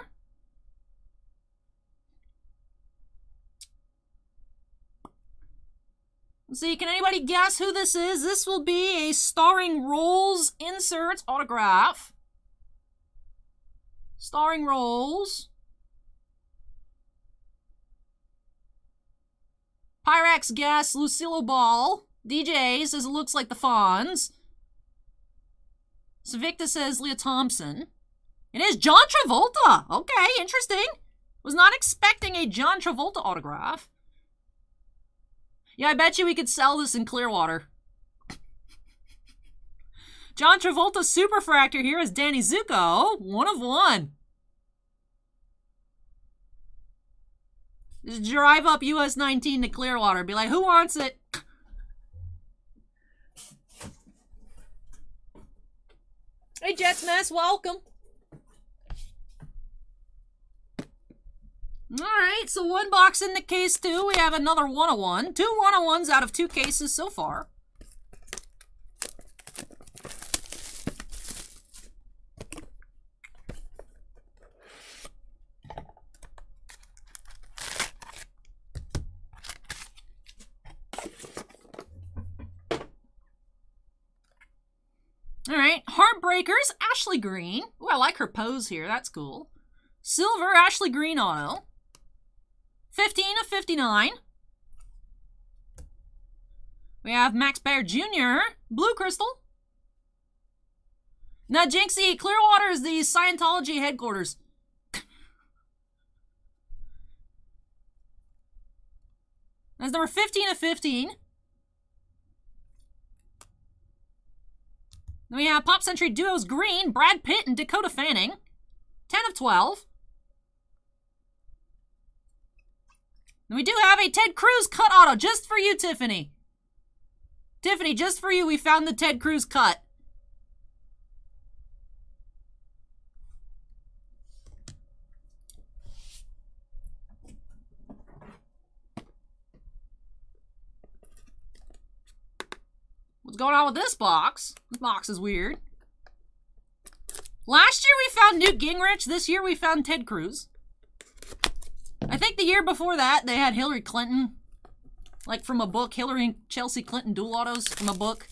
Let's see, can anybody guess who this is? This will be a Starring Rolls insert autograph. Starring Rolls. Pyrex guess Lucille Ball. DJ says it looks like the Fonz. Savicta says Leah Thompson. It is John Travolta. Okay, interesting. Was not expecting a John Travolta autograph. Yeah, I bet you we could sell this in Clearwater. John Travolta Superfractor here is Danny Zuko. 1/1. Just drive up US 19 to Clearwater. Be like, who wants it? Hey, Jets Mess, welcome. Alright, so one box in the case 2. We have another 101. 2 101s out of 2 cases so far. Alright, Heartbreakers, Ashley Green. Ooh, I like her pose here. That's cool. Silver, Ashley Green auto. 15 of 59. We have Max Baer Jr., Blue Crystal. Now, Jinxie, Clearwater is the Scientology headquarters. That's number 15 of 15. Then we have Pop Century Duos Green, Brad Pitt and Dakota Fanning. 10 of 12. And we do have a Ted Cruz cut auto just for you, Tiffany. Tiffany, just for you, we found the Ted Cruz cut. What's going on with this box? This box is weird. Last year we found Newt Gingrich. This year we found Ted Cruz. I think the year before that they had Hillary Clinton. Like from a book. Hillary and Chelsea Clinton dual autos from a book.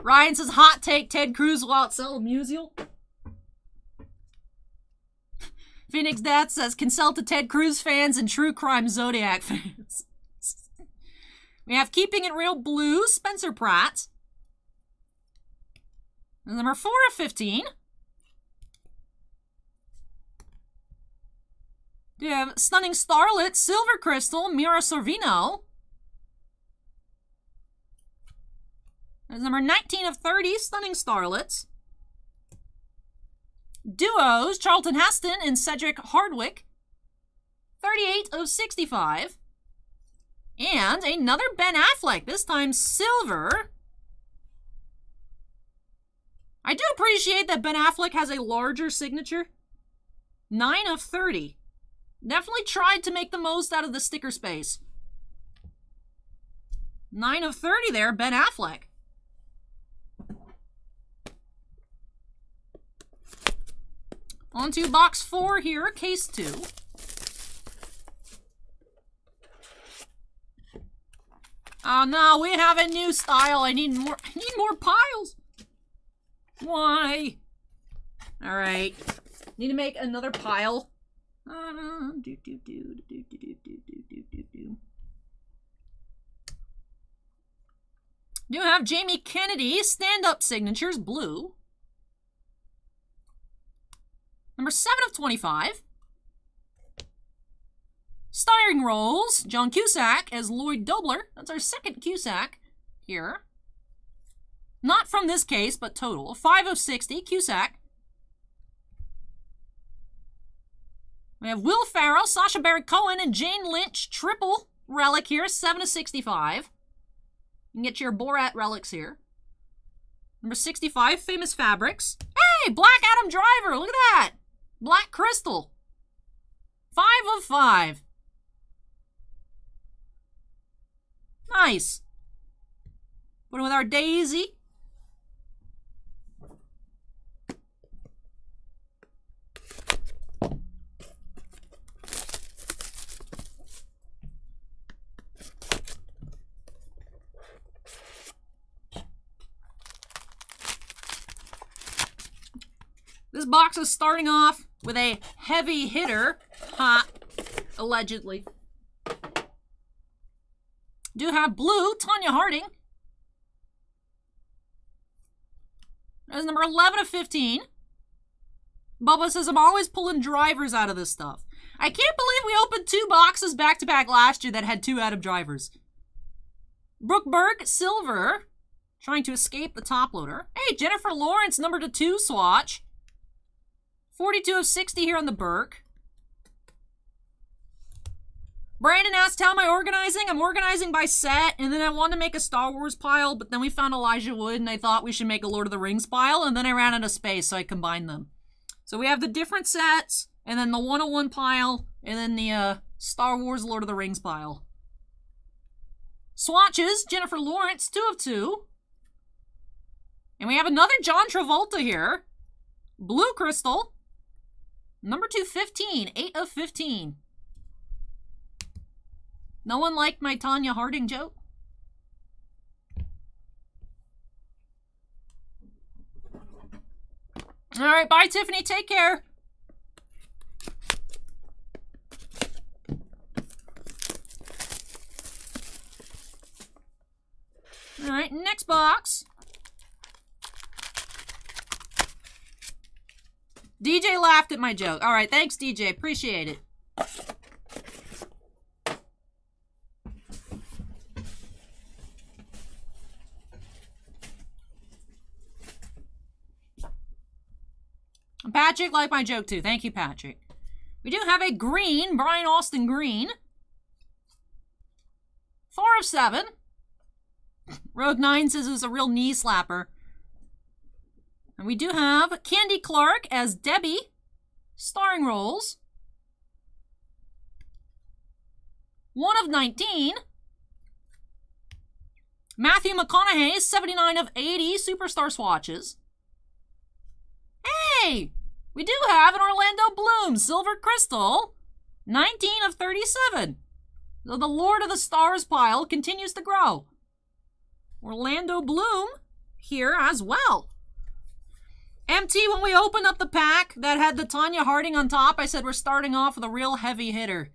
Ryan says, hot take, Ted Cruz will outsell a Musial. Phoenix Death says, consult to Ted Cruz fans and True Crime Zodiac fans. We have Keeping It Real Blue, Spencer Pratt. And number 4 of 15. We have Stunning Starlet, Silver Crystal, Mira Sorvino. There's number 19 of 30, Stunning Starlets. Duos, Charlton Heston and Cedric Hardwick. 38 of 65. And another Ben Affleck, this time silver. I do appreciate that Ben Affleck has a larger signature. 9 of 30. Definitely tried to make the most out of the sticker space. 9 of 30 there, Ben Affleck. On to box 4 here, case 2. Oh no, we have a new style. I need more piles. Why? Alright. Need to make another pile. Do have Jamie Kennedy, stand-up signatures, blue. Number 7 of 25. Starring roles, John Cusack as Lloyd Dobler. That's our second Cusack here. Not from this case, but total. 5 of 60, Cusack. We have Will Ferrell, Sacha Baron Cohen, and Jane Lynch. Triple relic here, 7 of 65. You can get your Borat relics here. Number 65, Famous Fabrics. Hey, Black Adam Driver, look at that. Black Crystal. 5 of 5. Nice. Put it with our Daisy. This box is starting off with a heavy hitter. Ha. Allegedly. Do have blue, Tanya Harding. That's number 11 of 15. Bubba says, I'm always pulling drivers out of this stuff. I can't believe we opened 2 boxes back-to-back last year that had 2 out of drivers. Brooke Berg, silver. Trying to escape the top loader. Hey, Jennifer Lawrence, number 2 swatch. 42 of 60 here on the Burke. Brandon asked, how am I organizing? I'm organizing by set, and then I wanted to make a Star Wars pile, but then we found Elijah Wood, and I thought we should make a Lord of the Rings pile, and then I ran out of space, so I combined them. So we have the different sets, and then the 101 pile, and then the Star Wars Lord of the Rings pile. Swatches, Jennifer Lawrence, 2 of 2. And we have another John Travolta here. Blue Crystal, number 215, 8 of 15. No one liked my Tanya Harding joke? All right, bye, Tiffany. Take care. All right, next box. DJ laughed at my joke. All right, thanks, DJ. Appreciate it. Patrick liked my joke too. Thank you, Patrick. We do have a green, Brian Austin green. 4 of 7. Rogue 9 says it was a real knee slapper. And we do have Candy Clark as Debbie. Starring roles. 1 of 19. Matthew McConaughey, 79 of 80 superstar swatches. Hey! We do have an Orlando Bloom Silver Crystal, 19 of 37. So the Lord of the Stars pile continues to grow. Orlando Bloom here as well. MT, when we opened up the pack that had the Tanya Harding on top, I said we're starting off with a real heavy hitter.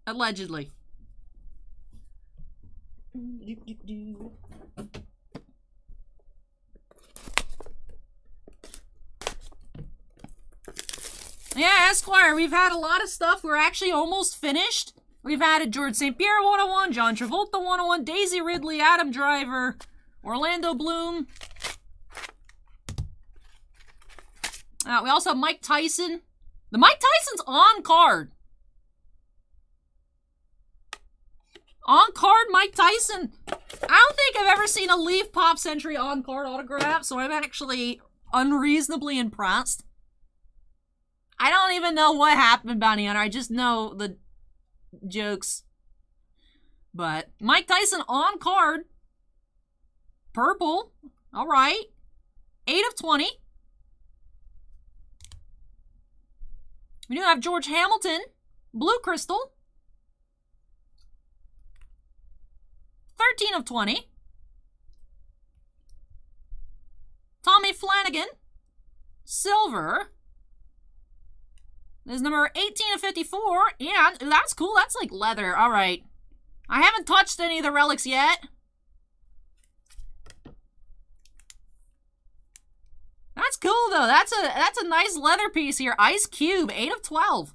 Allegedly. Yeah, Esquire, we've had a lot of stuff. We're actually almost finished. We've added George St. Pierre 101, John Travolta 101, Daisy Ridley, Adam Driver, Orlando Bloom. We also have Mike Tyson. The Mike Tyson's on card. On card Mike Tyson. I don't think I've ever seen a Leaf Pop Century on card autograph, so I'm actually unreasonably impressed. I don't even know what happened, Bounty Hunter. I just know the jokes. But Mike Tyson on card. Purple. All right. 8 of 20. We do have George Hamilton. Blue Crystal. 13 of 20. Tommy Flanagan. Silver. This is number 18 of 54. And ooh, that's cool. That's like leather. All right. I haven't touched any of the relics yet. That's cool though. That's a nice leather piece here. Ice Cube, 8 of 12.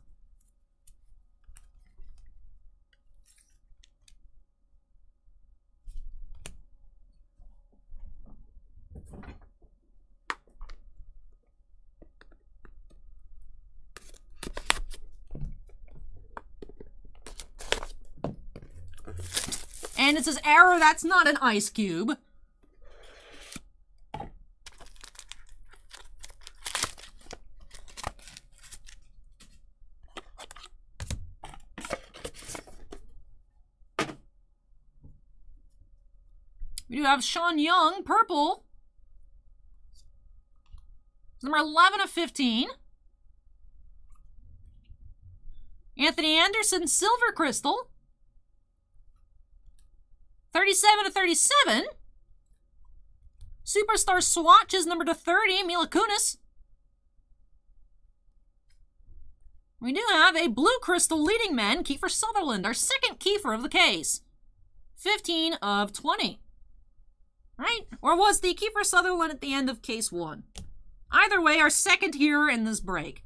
And it says, error, that's not an ice cube. We do have Sean Young, purple. Number 11 of 15. Anthony Anderson, silver crystal. 37 of 37. Superstar swatches, number 30, Mila Kunis. We do have a blue crystal leading man, Kiefer Sutherland, our second Kiefer of the case. 15 of 20. Right? Or was the Kiefer Sutherland at the end of case 1? Either way, our second here in this break.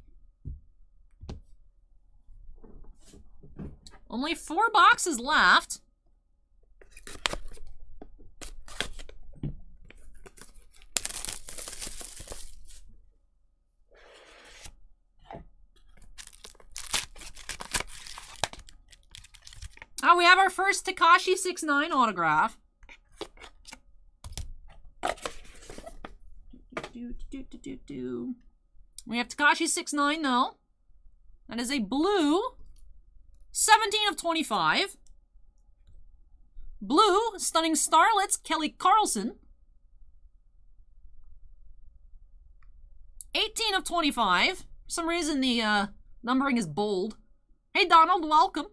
Only 4 boxes left. Oh, we have our first Tekashi 6ix9ine autograph. We have Tekashi 6ix9ine, though. That is a blue 17 of 25. Blue, Stunning Starlets, Kelly Carlson. 18 of 25. For some reason, the numbering is bold. Hey, Donald, welcome.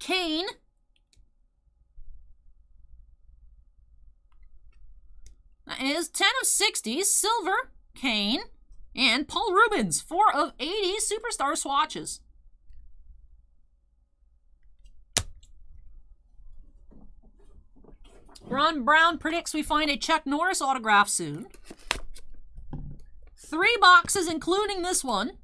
Kane. That is 10 of 60, Silver, Kane. And Paul Rubens, 4 of 80 Superstar swatches. Ron Brown predicts we find a Chuck Norris autograph soon. 3 boxes, including this one.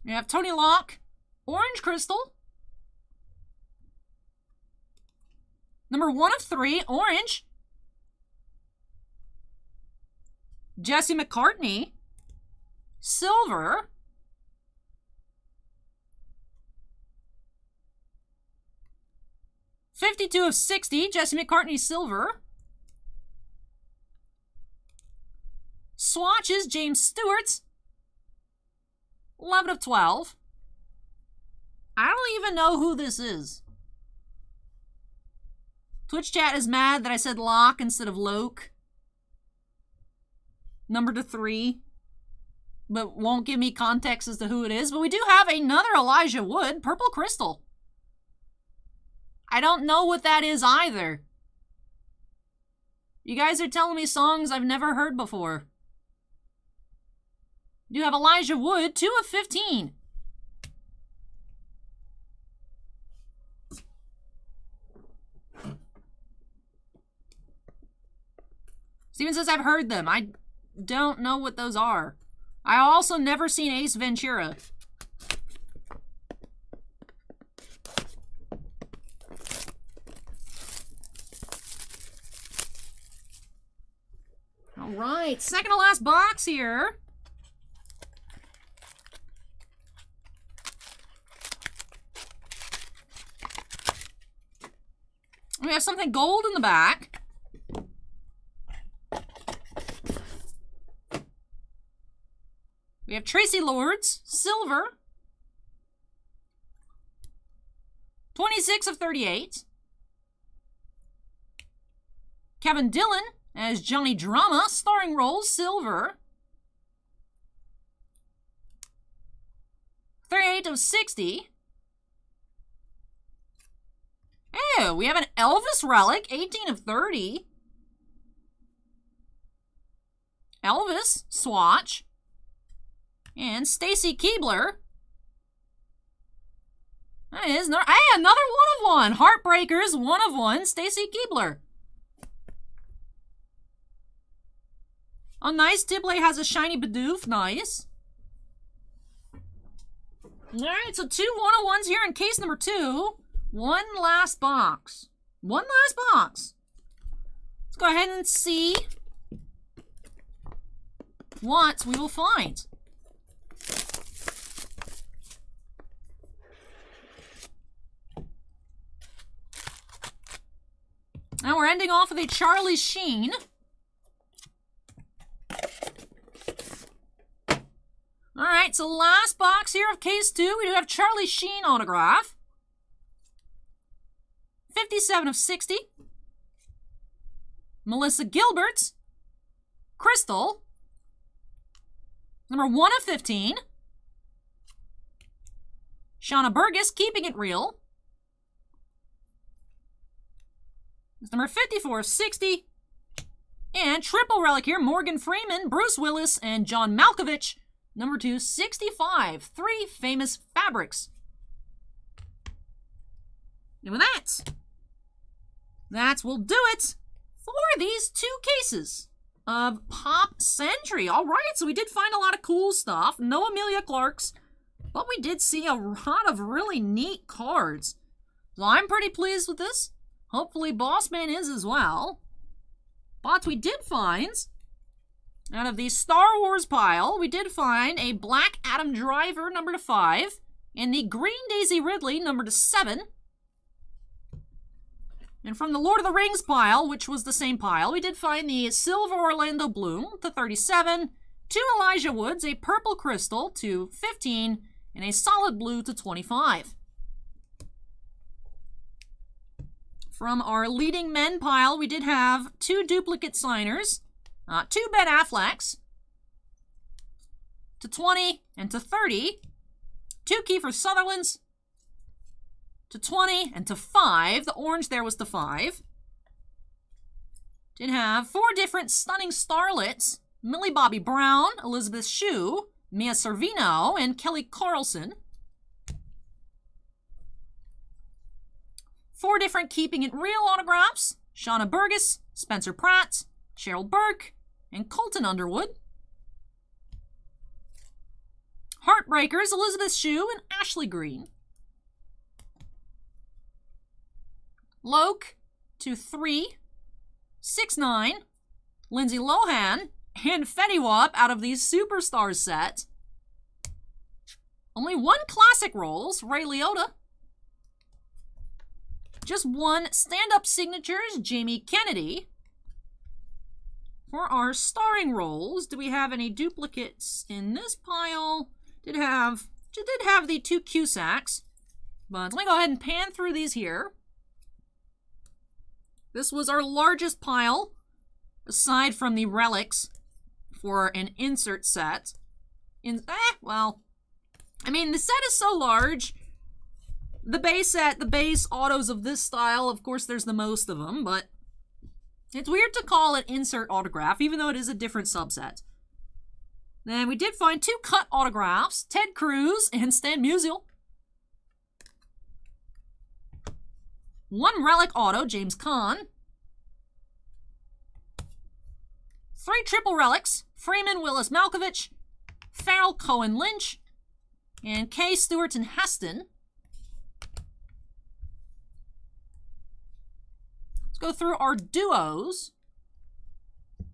We have Tony Locke, Orange Crystal. Number 1 of 3, Orange. Jesse McCartney, Silver. .52 of 60, Jesse McCartney, Silver. Swatches, James Stewart's. 11 of 12. I don't even know who this is. Twitch chat is mad that I said Locke instead of Loke. Number to 3. But won't give me context as to who it is. But we do have another Elijah Wood, Purple Crystal. I don't know what that is either. You guys are telling me songs I've never heard before. You have Elijah Wood, 2 of 15. Steven says I've heard them. I don't know what those are. I also never seen Ace Ventura. All right, second to last box here. We have something gold in the back. We have Tracy Lords, Silver. 26 of 38. Kevin Dillon as Johnny Drama, starring roles, Silver. 38 of 60. Oh, we have an Elvis relic, 18 of 30. Elvis, swatch. And Stacy Keibler. That is, hey, another 1 of 1. Heartbreakers, 1 of 1, Stacy Keibler. Oh, nice. Tibley has a shiny Bidoof, nice. Alright, so 2 1-of-1s here in case number 2. One last box. One last box. Let's go ahead and see what we will find. Now we're ending off with a Charlie Sheen. Alright, so last box here of case 2. We do have Charlie Sheen autograph. 57 of 60. Melissa Gilbert. Crystal. Number 1 of 15. Shauna Burgess, Keeping It Real. It's number 54 of 60. And triple relic here, Morgan Freeman, Bruce Willis, and John Malkovich. Number 265. 3 famous fabrics. And with that will do it for these 2 cases of Pop Century. All right, so we did find a lot of cool stuff. No Amelia Clarks, But we did see a lot of really neat cards. So I'm pretty pleased with this. Hopefully Boss Man is as well. But we did find, out of the Star Wars pile, we did find a Black Adam Driver number to 5, and the Green Daisy Ridley number to 7. And from the Lord of the Rings pile, which was the same pile, we did find the Silver Orlando Bloom to 37, 2 Elijah Woods, a Purple Crystal to 15, and a Solid Blue to 25. From our Leading Men pile, we did have 2 duplicate signers, 2 Ben Afflecks to 20 and to 30, 2 Kiefer Sutherlands to 20 and to 5. The orange there was to 5. Did have 4 different stunning starlets, Millie Bobby Brown, Elizabeth Shue, Mia Sorvino, and Kelly Carlson. 4 different Keeping It Real autographs, Shauna Burgess, Spencer Pratt, Cheryl Burke, and Colton Underwood. Heartbreakers, Elizabeth Shue and Ashley Green. Loke to 3, 6'9", Lindsay Lohan, and Fetty Wap out of these Superstars set. Only 1 classic rolls, Ray Liotta. Just 1 stand-up signatures, Jamie Kennedy. For our starring rolls, do we have any duplicates in this pile? Did have the 2 Cusacks, but let me go ahead and pan through these here. This was our largest pile, aside from the relics, for an insert set. Well, I mean, the set is so large. The base set, the base autos of this style, of course, there's the most of them, but it's weird to call it insert autograph, even though it is a different subset. Then we did find 2 cut autographs, Ted Cruz and Stan Musial. 1 relic auto, James Caan. 3 triple relics, Freeman, Willis Malkovich, Farrell, Cohen, Lynch, and Kay, Stewart, and Heston. Let's go through our duos.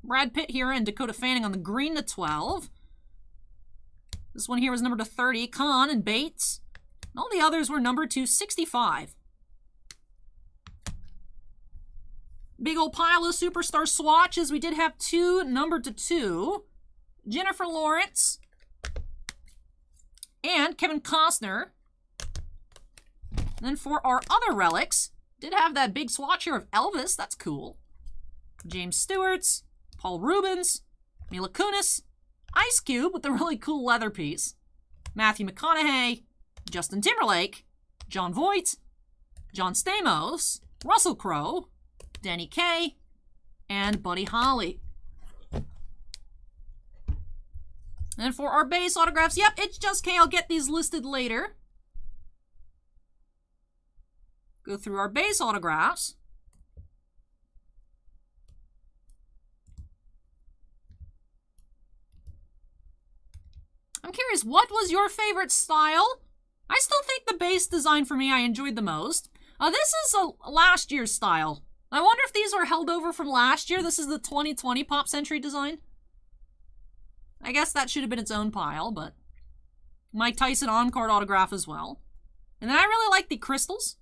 Brad Pitt here and Dakota Fanning on the green to 12. This one here was numbered to 30, Caan and Bates. And all the others were numbered to 65. Big old pile of superstar swatches. We did have 2 numbered to 2. Jennifer Lawrence and Kevin Costner. And then for our other relics, did have that big swatch here of Elvis. That's cool. James Stewart's, Paul Rubens, Mila Kunis, Ice Cube with the really cool leather piece, Matthew McConaughey, Justin Timberlake, John Voight, John Stamos, Russell Crowe, Danny Kaye, and Buddy Holly. And for our base autographs, yep, it's just K. I'll get these listed later. Go through our base autographs. I'm curious, what was your favorite style? I still think the base design for me I enjoyed the most. This is a last year's style. I wonder if these were held over from last year. This is the 2020 Pop Century design. I guess that should have been its own pile, but Mike Tyson on-card autograph as well. And then I really like the crystals.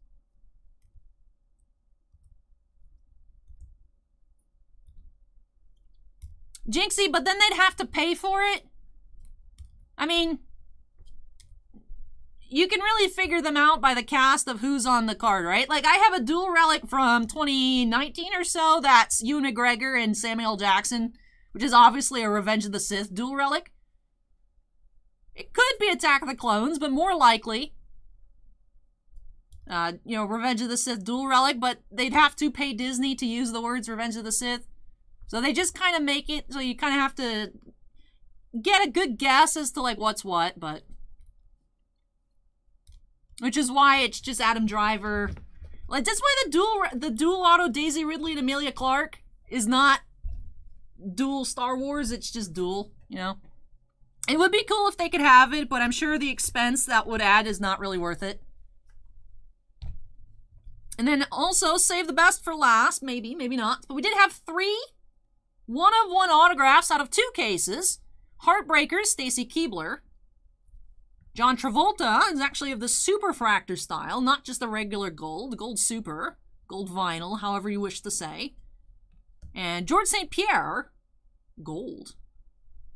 Jinxie, but then they'd have to pay for it. I mean, you can really figure them out by the cast of who's on the card, right? Like, I have a dual relic from 2019 or so. That's Ewan McGregor and Samuel Jackson, which is obviously a Revenge of the Sith dual relic. It could be Attack of the Clones, but more likely, Revenge of the Sith dual relic, but they'd have to pay Disney to use the words Revenge of the Sith. So they just kind of make it so you kind of have to get a good guess as to, like, what's what, but... Which is why it's just Adam Driver. Like, that's why the dual auto Daisy Ridley and Emilia Clarke is not dual Star Wars, it's just dual, you know? It would be cool if they could have it, but I'm sure the expense that would add is not really worth it. And then also, save the best for last. Maybe, maybe not. But we did have 3 one-of-one autographs out of 2 cases. Heartbreakers, Stacy Keebler. John Travolta is actually of the super fractor style, not just the regular gold. Gold super, gold vinyl, however you wish to say. And George St. Pierre, gold.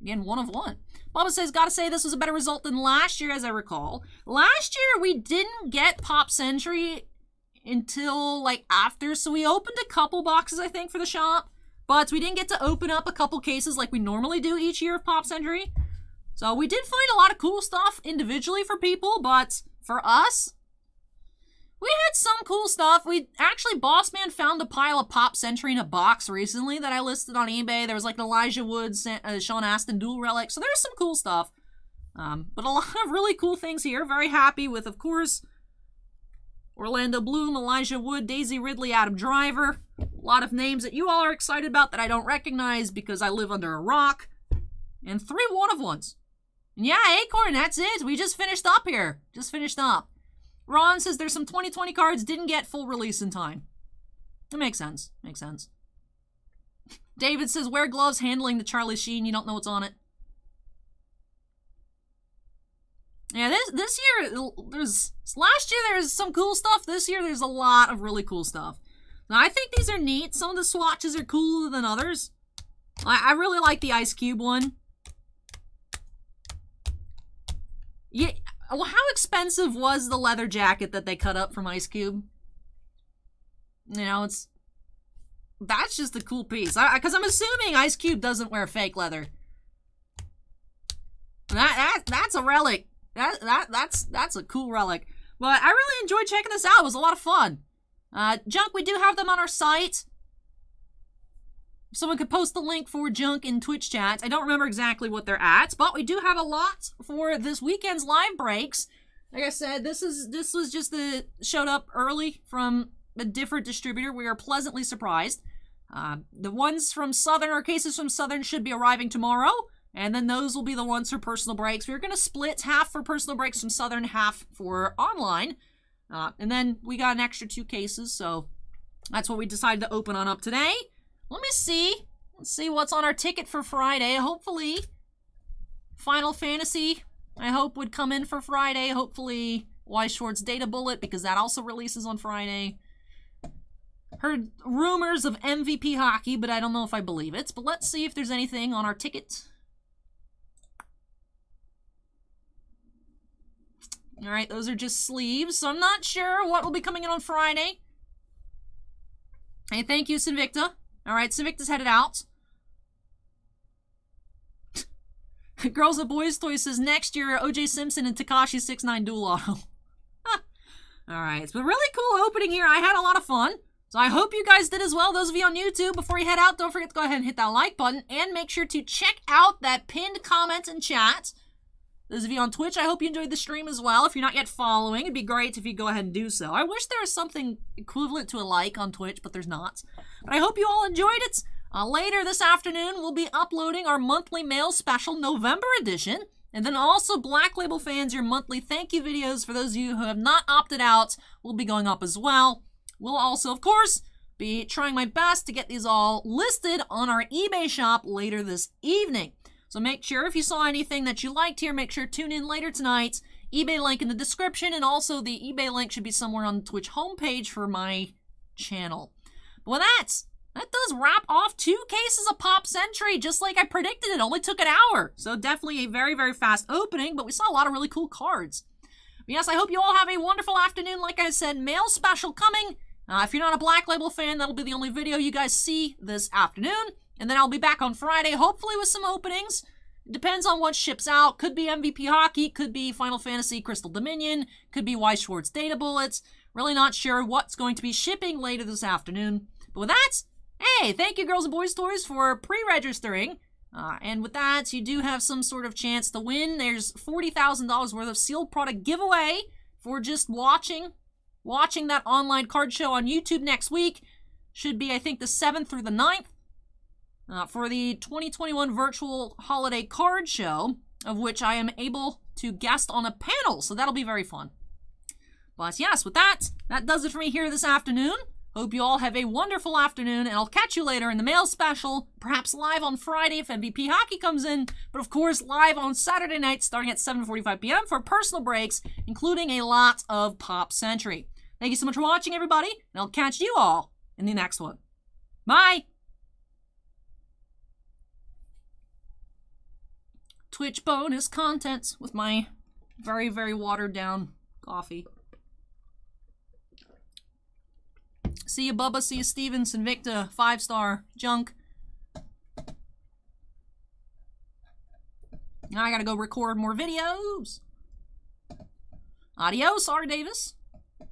Again, 1-of-1. Bubba says, gotta say this was a better result than last year, as I recall. Last year, we didn't get Pop Century until, like, after. So we opened a couple boxes, I think, for the shop. But we didn't get to open up a couple cases like we normally do each year of Pop Century. So we did find a lot of cool stuff individually for people, but for us, we had some cool stuff. We actually, Boss Man found a pile of Pop Century in a box recently that I listed on eBay. There was like an Elijah Wood, Sean Astin dual relic. So there's some cool stuff. But a lot of really cool things here. Very happy with, of course, Orlando Bloom, Elijah Wood, Daisy Ridley, Adam Driver. A lot of names that you all are excited about that I don't recognize because I live under a rock. And 3 one-of-ones. And yeah, Acorn, that's it. We just finished up here. Just finished up. Ron says there's some 2020 cards didn't get full release in time. It makes sense. Makes sense. David says, wear gloves handling the Charlie Sheen. You don't know what's on it. Yeah, this year, last year there was some cool stuff. This year there's a lot of really cool stuff. Now, I think these are neat. Some of the swatches are cooler than others. I really like the Ice Cube one. Yeah, well, how expensive was the leather jacket that they cut up from Ice Cube? You know, that's just a cool piece. Because I'm assuming Ice Cube doesn't wear fake leather. That's a relic. That's a cool relic. But I really enjoyed checking this out. It was a lot of fun. Junk, we do have them on our site. Someone could post the link for Junk in Twitch chats. I don't remember exactly what they're at, but we do have a lot for this weekend's live breaks. Like I said, this was just showed up early from a different distributor. We are pleasantly surprised. The ones from Southern, or cases from Southern, should be arriving tomorrow, and then those will be the ones for personal breaks. We're going to split half for personal breaks from Southern, half for online. And then we got an extra 2 cases, so that's what we decided to open on up today. Let me see. Let's see what's on our ticket for Friday. Hopefully, Final Fantasy, I hope, would come in for Friday. Hopefully, Weiss Schwartz Data Bullet, because that also releases on Friday. Heard rumors of MVP hockey, but I don't know if I believe it. But let's see if there's anything on our ticket. All right, those are just sleeves, so I'm not sure what will be coming in on Friday. Hey, thank you, Sinvicta. All right, Sinvicta's headed out. Girls and Boys Toy says next year, O.J. Simpson and Tekashi 6ix9ine dual auto. All right, it's been a really cool opening here. I had a lot of fun. So I hope you guys did as well. Those of you on YouTube, before you head out, don't forget to go ahead and hit that like button. And make sure to check out that pinned comment and chat. Those of you on Twitch, I hope you enjoyed the stream as well. If you're not yet following, it'd be great if you go ahead and do so. I wish there was something equivalent to a like on Twitch, but there's not. But I hope you all enjoyed it. Later this afternoon, we'll be uploading our monthly mail special November edition. And then also, Black Label fans, your monthly thank you videos for those of you who have not opted out will be going up as well. We'll also, of course, be trying my best to get these all listed on our eBay shop later this evening. So make sure, if you saw anything that you liked here, make sure to tune in later tonight. eBay link in the description, and also the eBay link should be somewhere on the Twitch homepage for my channel. But with that does wrap off 2 cases of Pop Century, just like I predicted. It only took an hour. So definitely a very, very fast opening, but we saw a lot of really cool cards. But yes, I hope you all have a wonderful afternoon. Like I said, mail special coming. If you're not a Black Label fan, that'll be the only video you guys see this afternoon. And then I'll be back on Friday, hopefully with some openings. It depends on what ships out. Could be MVP Hockey, could be Final Fantasy Crystal Dominion, could be Weiss Schwartz Data Bullets. Really not sure what's going to be shipping later this afternoon. But with that, hey, thank you, Girls and Boys Toys, for pre-registering. And with that, you do have some sort of chance to win. There's $40,000 worth of sealed product giveaway for just watching that online card show on YouTube next week. Should be, I think, the 7th through the 9th. For the 2021 virtual holiday card show. of which I am able to guest on a panel, so that'll be very fun. But yes, with that does it for me here this afternoon. Hope you all have a wonderful afternoon, and I'll catch you later in the mail special, perhaps live on Friday if MVP hockey comes in, but of course live on Saturday night starting at 7:45 p.m. for personal breaks, including a lot of Pop Century. Thank you so much for watching, everybody, and I'll catch you all in the next one. Bye! Twitch bonus content with my very, very watered down coffee. See you, Bubba. See you, Stevens and Victor. 5-star junk. Now I gotta go record more videos. Adios, R. Davis.